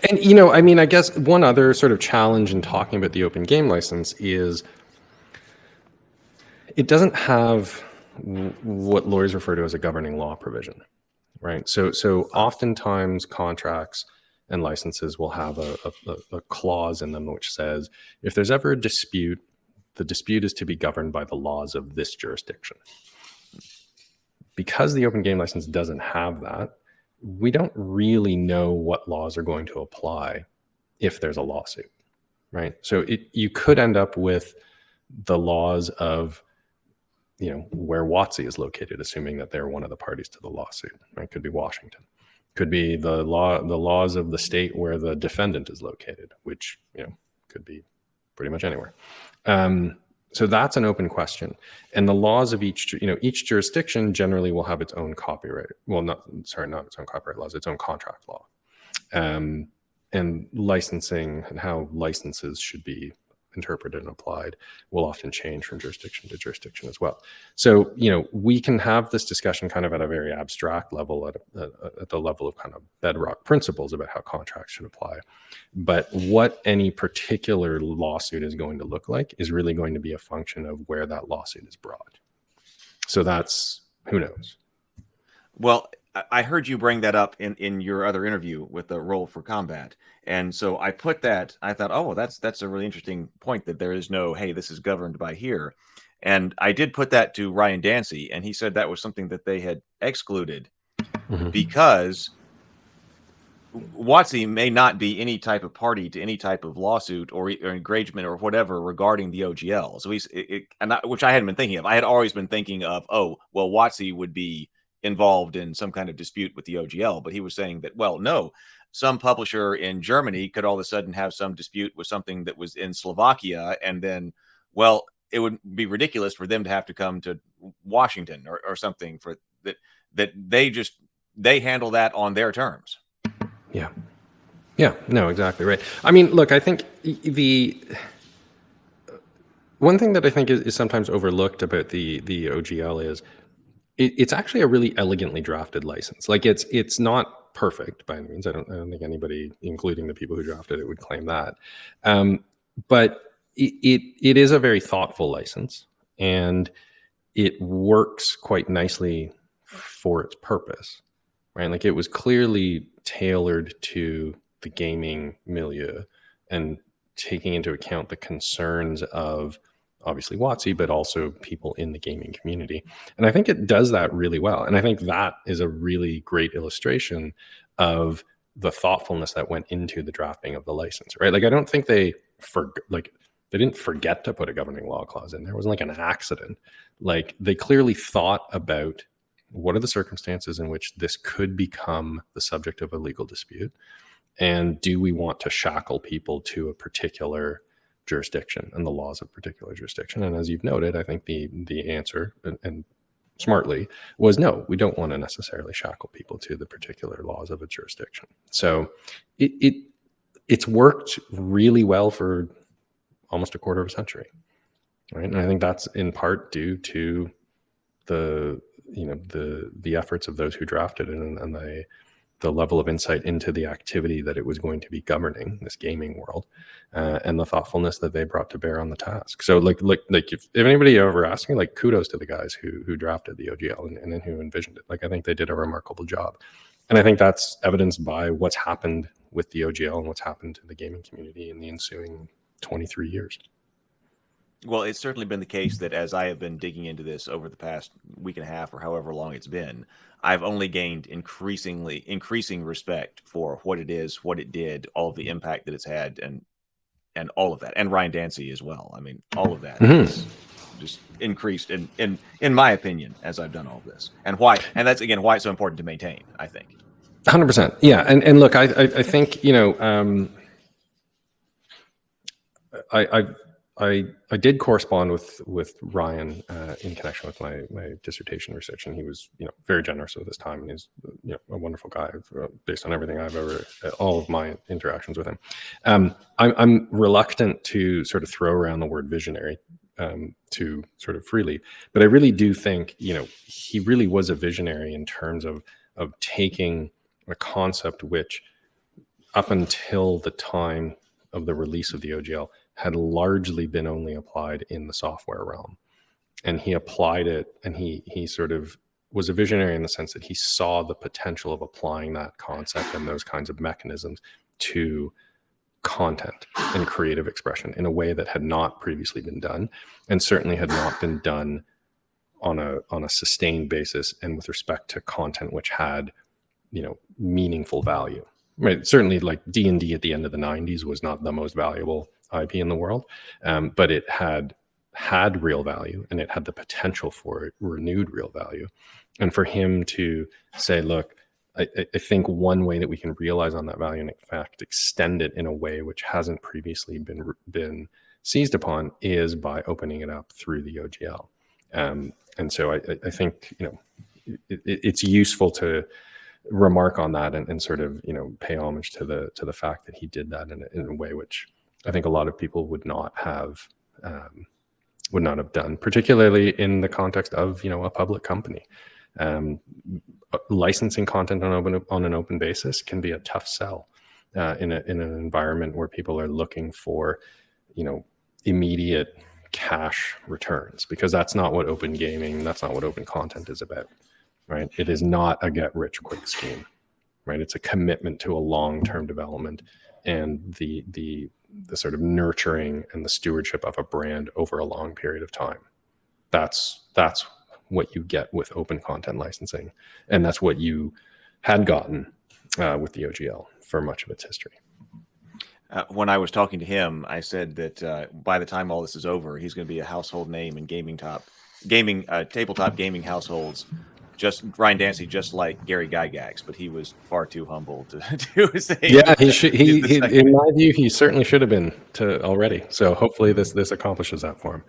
And, you know, I mean, I guess one other sort of challenge in talking about the open game license is it doesn't have what lawyers refer to as a governing law provision, right? So oftentimes contracts and licenses will have a clause in them which says if there's ever a dispute, the dispute is to be governed by the laws of this jurisdiction. Because the open game license doesn't have that, we don't really know what laws are going to apply if there's a lawsuit, right? So you could end up with the laws of, you know, where WotC is located, assuming that they're one of the parties to the lawsuit. Right? Could be Washington. Could be the laws of the state where the defendant is located, which, you know, could be pretty much anywhere. So that's an open question. And the laws of each jurisdiction generally will have its own copyright. Well, not its own copyright laws, its own contract law. And licensing and how licenses should be interpreted and applied will often change from jurisdiction to jurisdiction as well. So, you know, we can have this discussion kind of at a very abstract level, at the level of kind of bedrock principles about how contracts should apply. But what any particular lawsuit is going to look like is really going to be a function of where that lawsuit is brought. So that's, who knows? Well, I heard you bring that up in your other interview with the Roll for Combat. And so I put that, I thought, oh, well, that's a really interesting point, that there is no, hey, this is governed by here. And I did put that to Ryan Dancey, and he said that was something that they had excluded because WotC may not be any type of party to any type of lawsuit or engagement or whatever regarding the OGL. So which I hadn't been thinking of. I had always been thinking of, oh, well, WotC would be involved in some kind of dispute with the OGL, but he was saying that, well, no, some publisher in Germany could all of a sudden have some dispute with something that was in Slovakia, and then, well, it would be ridiculous for them to have to come to Washington or something for that they handle that on their terms. Yeah, no, exactly right. I mean, look, I think the one thing that I think is sometimes overlooked about the OGL is it's actually a really elegantly drafted license. Like it's not perfect by any means. I don't think anybody, including the people who drafted it, would claim that. But it is a very thoughtful license, and it works quite nicely for its purpose, right? Like it was clearly tailored to the gaming milieu and taking into account the concerns of obviously WotC, but also people in the gaming community. And I think it does that really well. And I think that is a really great illustration of the thoughtfulness that went into the drafting of the license, right? Like, I don't think they didn't forget to put a governing law clause in there. It wasn't like an accident. Like, they clearly thought about what are the circumstances in which this could become the subject of a legal dispute, and do we want to shackle people to a particular jurisdiction and the laws of a particular jurisdiction? And as you've noted, I think the answer, and smartly, was no, we don't want to necessarily shackle people to the particular laws of a jurisdiction. So it's worked really well for almost a quarter of a century, right? And I think that's in part due to the efforts of those who drafted it, and the level of insight into the activity that it was going to be governing, this gaming world, and the thoughtfulness that they brought to bear on the task. So like if anybody ever asked me, like, kudos to the guys who drafted the OGL and who envisioned it. Like, I think they did a remarkable job. And I think that's evidenced by what's happened with the OGL and what's happened to the gaming community in the ensuing 23 years. Well, it's certainly been the case that as I have been digging into this over the past week and a half or however long it's been, I've only gained increasing respect for what it is, what it did, all of the impact that it's had, and all of that, and Ryan Dancey as well. I mean, all of that is just increased in my opinion as I've done all of this, and that's again why it's so important to maintain, I think. 100%. Yeah, and look, I think, you know, I did correspond with Ryan in connection with my dissertation research, and he was, you know, very generous with his time, and he's, you know, a wonderful guy based on everything all of my interactions with him. I'm reluctant to sort of throw around the word visionary too sort of freely, but I really do think, you know, he really was a visionary in terms of taking a concept which up until the time of the release of the OGL, had largely been only applied in the software realm. And he applied it, and he sort of was a visionary in the sense that he saw the potential of applying that concept and those kinds of mechanisms to content and creative expression in a way that had not previously been done, and certainly had not been done on a sustained basis and with respect to content which had, meaningful value. Right? Certainly, like D&D at the end of the 90s was not the most valuable IP in the world, but it had real value, and it had the potential for renewed real value. And for him to say, look, I think one way that we can realize on that value and in fact extend it in a way which hasn't previously been seized upon is by opening it up through the OGL. And so I think it's useful to remark on that and sort of pay homage to the fact that he did that in a way which I think a lot of people would not have done, particularly in the context of a public company. Licensing content on an open basis can be a tough sell in an environment where people are looking for immediate cash returns, because that's not what open gaming, that's not what open content is about, right? It is not a get rich quick scheme, right? It's a commitment to a long-term development and the sort of nurturing and the stewardship of a brand over a long period of time. That's what you get with open content licensing, and that's what you had gotten with the OGL for much of its history. When I was talking to him, I said that by the time all this is over, he's going to be a household name in tabletop gaming households. Just Ryan Dancey, just like Gary Gygax, but he was far too humble to say. Yeah, he should. He in my view, he certainly should have been already. So hopefully this accomplishes that for him.